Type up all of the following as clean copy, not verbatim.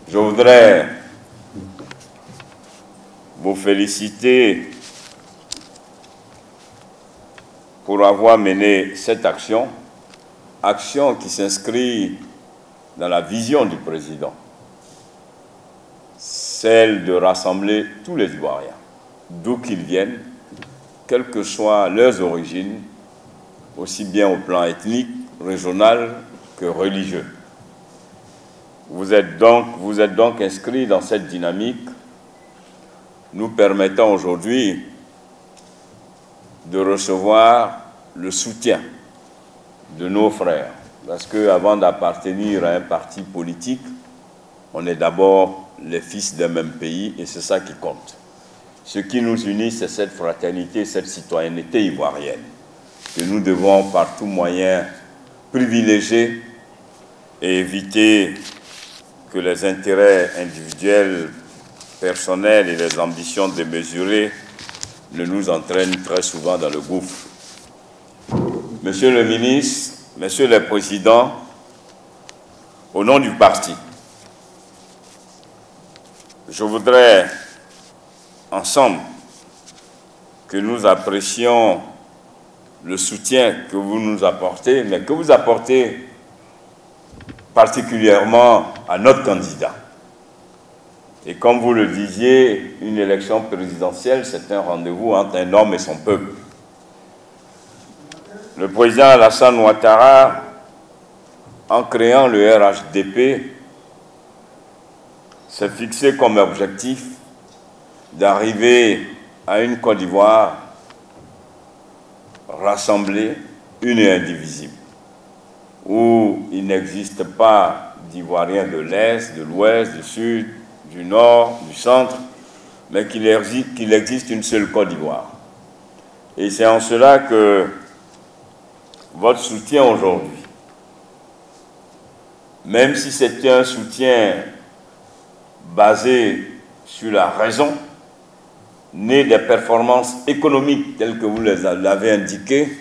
Je voudrais vous féliciter pour avoir mené cette action qui s'inscrit dans la vision du président, celle de rassembler tous les Ivoiriens, d'où qu'ils viennent, quelles que soient leurs origines, aussi bien au plan ethnique, régional que religieux. Vous êtes donc inscrits dans cette dynamique, nous permettant aujourd'hui de recevoir le soutien de nos frères. Parce qu'avant d'appartenir à un parti politique, on est d'abord les fils d'un même pays et c'est ça qui compte. Ce qui nous unit, c'est cette fraternité, cette citoyenneté ivoirienne que nous devons par tout moyen privilégier et éviter que les intérêts individuels, personnels et les ambitions démesurées ne nous entraînent très souvent dans le gouffre. Monsieur le ministre, Monsieur le Président, au nom du parti, je voudrais ensemble que nous apprécions le soutien que vous nous apportez, mais que vous apportez particulièrement à notre candidat. Et comme vous le disiez, une élection présidentielle, c'est un rendez-vous entre un homme et son peuple. Le président Alassane Ouattara, en créant le RHDP, s'est fixé comme objectif d'arriver à une Côte d'Ivoire rassemblée, une et indivisible, où il n'existe pas d'Ivoiriens de l'Est, de l'Ouest, du Sud, du Nord, du Centre, mais qu'il existe une seule Côte d'Ivoire. Et c'est en cela que votre soutien aujourd'hui, même si c'était un soutien basé sur la raison, né des performances économiques telles que vous l'avez indiqué,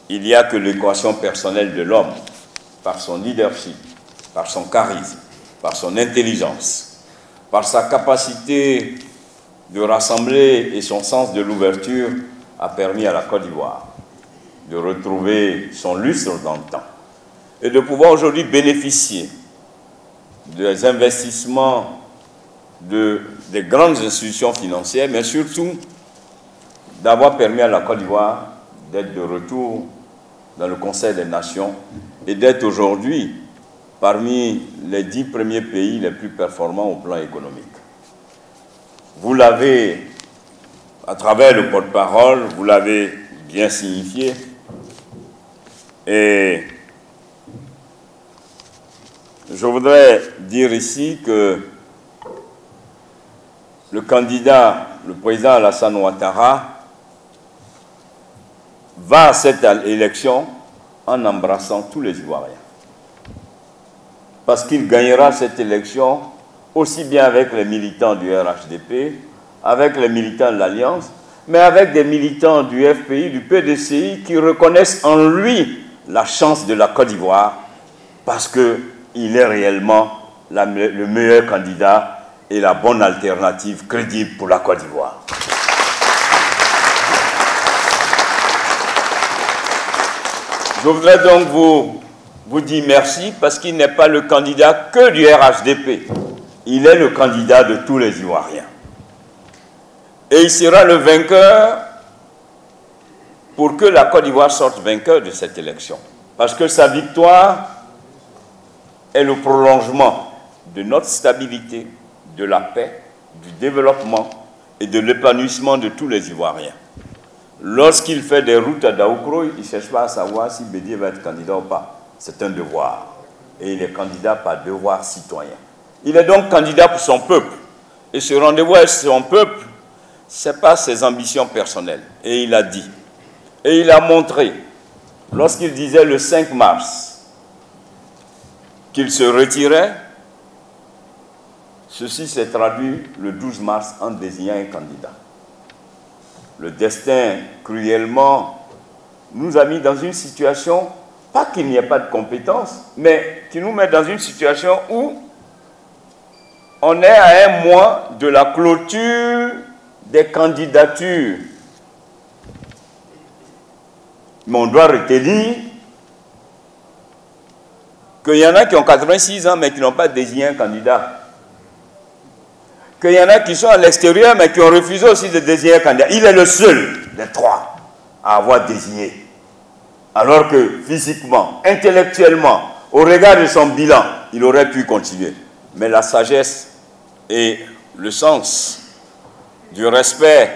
il n'y a que l'équation personnelle de l'homme, par son leadership, par son charisme, par son intelligence, par sa capacité de rassembler et son sens de l'ouverture a permis à la Côte d'Ivoire de retrouver son lustre dans le temps et de pouvoir aujourd'hui bénéficier des investissements des grandes institutions financières, mais surtout d'avoir permis à la Côte d'Ivoire d'être de retour dans le Conseil des Nations et d'être aujourd'hui parmi les 10 premiers pays les plus performants au plan économique. Vous l'avez, à travers le porte-parole, vous l'avez bien signifié, et je voudrais dire ici que le candidat, le président Alassane Ouattara, va à cette élection en embrassant tous les Ivoiriens. Parce qu'il gagnera cette élection aussi bien avec les militants du RHDP, avec les militants de l'Alliance, mais avec des militants du FPI, du PDCI, qui reconnaissent en lui la chance de la Côte d'Ivoire, parce qu'il est réellement le meilleur candidat et la bonne alternative crédible pour la Côte d'Ivoire. Je voudrais donc vous dire merci parce qu'il n'est pas le candidat que du RHDP. Il est le candidat de tous les Ivoiriens. Et il sera le vainqueur pour que la Côte d'Ivoire sorte vainqueur de cette élection. Parce que sa victoire est le prolongement de notre stabilité, de la paix, du développement et de l'épanouissement de tous les Ivoiriens. Lorsqu'il fait des routes à Daoukro, il ne cherche pas à savoir si Bédié va être candidat ou pas. C'est un devoir. Et il est candidat par devoir citoyen. Il est donc candidat pour son peuple. Et ce rendez-vous avec son peuple, ce n'est pas ses ambitions personnelles. Et il a dit, et il a montré, lorsqu'il disait le 5 mars qu'il se retirait, ceci s'est traduit le 12 mars en désignant un candidat. le destin cruellement nous a mis dans une situation, pas qu'il n'y ait pas de compétences, mais qui nous met dans une situation où on est à un mois de la clôture des candidatures. Mais on doit retenir qu'il y en a qui ont 86 ans mais qui n'ont pas désigné un candidat. Qu'il y en a qui sont à l'extérieur mais qui ont refusé aussi de désigner un candidat. Il est le seul des trois à avoir désigné. Alors que physiquement, intellectuellement, au regard de son bilan, il aurait pu continuer. Mais la sagesse et le sens du respect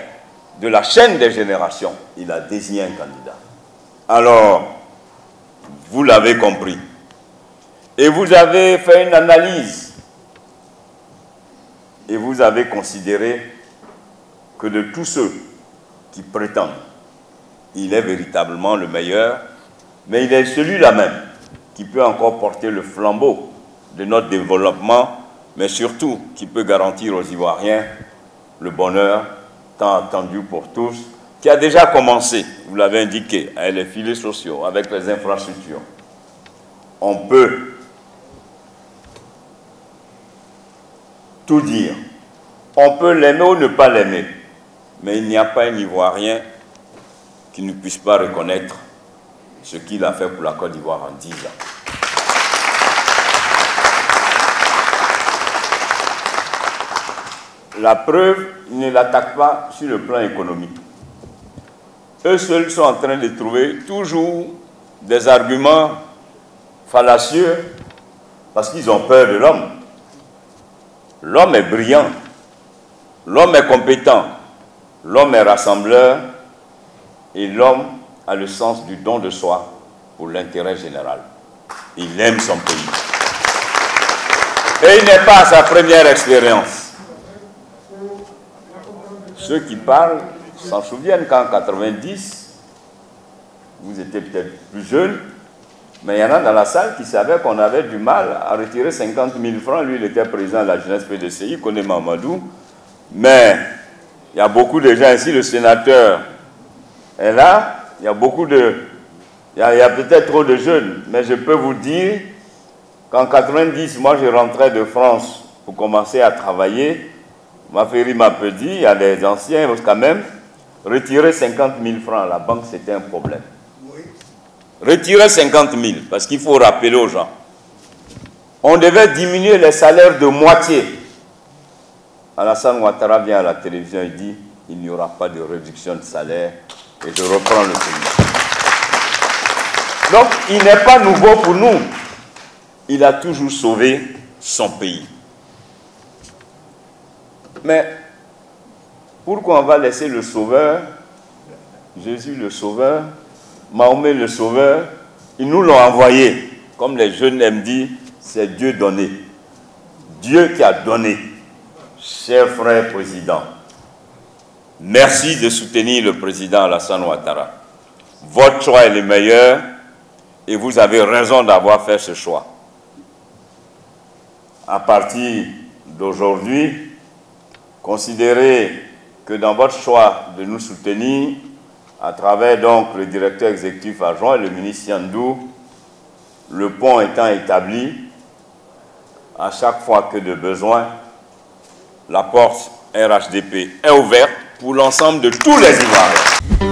de la chaîne des générations, il a désigné un candidat. Alors, vous l'avez compris. Et vous avez fait une analyse. Et vous avez considéré que de tous ceux qui prétendent, il est véritablement le meilleur, mais il est celui-là même qui peut encore porter le flambeau de notre développement, mais surtout qui peut garantir aux Ivoiriens le bonheur tant attendu pour tous, qui a déjà commencé, vous l'avez indiqué, avec les filets sociaux, avec les infrastructures. On peut tout dire. On peut l'aimer ou ne pas l'aimer, mais il n'y a pas un Ivoirien qui ne puisse pas reconnaître ce qu'il a fait pour la Côte d'Ivoire en 10 ans. La preuve, ils ne l'attaquent pas sur le plan économique. Eux seuls sont en train de trouver toujours des arguments fallacieux parce qu'ils ont peur de l'homme. L'homme est brillant, l'homme est compétent, l'homme est rassembleur et l'homme a le sens du don de soi pour l'intérêt général. Il aime son pays. Et il n'est pas à sa première expérience. Ceux qui parlent s'en souviennent qu'en 90, vous étiez peut-être plus jeunes, mais il y en a dans la salle qui savaient qu'on avait du mal à retirer 50 000 francs. Lui, il était président de la jeunesse PDCI, il connaît Mamadou. Mais il y a beaucoup de gens ici, le sénateur est là, il y a beaucoup de... Il y a peut-être trop de jeunes, mais je peux vous dire qu'en 90, moi je rentrais de France pour commencer à travailler. Ma férie m'a dit, il y a des anciens quand même, retirer 50 000 francs à la banque, c'était un problème. Retirer 50 000, parce qu'il faut rappeler aux gens. On devait diminuer les salaires de moitié. Alassane Ouattara vient à la télévision et dit, il n'y aura pas de réduction de salaire, et je reprends le pays. Donc, il n'est pas nouveau pour nous. Il a toujours sauvé son pays. Mais, pourquoi on va laisser le Sauveur, Jésus le Sauveur, Mahomet le Sauveur, ils nous l'ont envoyé. Comme les jeunes aiment dire, c'est Dieu donné. Dieu qui a donné. Cher frère président, merci de soutenir le président Alassane Ouattara. Votre choix est le meilleur et vous avez raison d'avoir fait ce choix. À partir d'aujourd'hui, considérez que dans votre choix de nous soutenir, à travers donc le directeur exécutif adjoint et le ministre Yandou, le pont étant établi, à chaque fois que de besoin, la porte RHDP est ouverte pour l'ensemble de tous les Ivoiriens.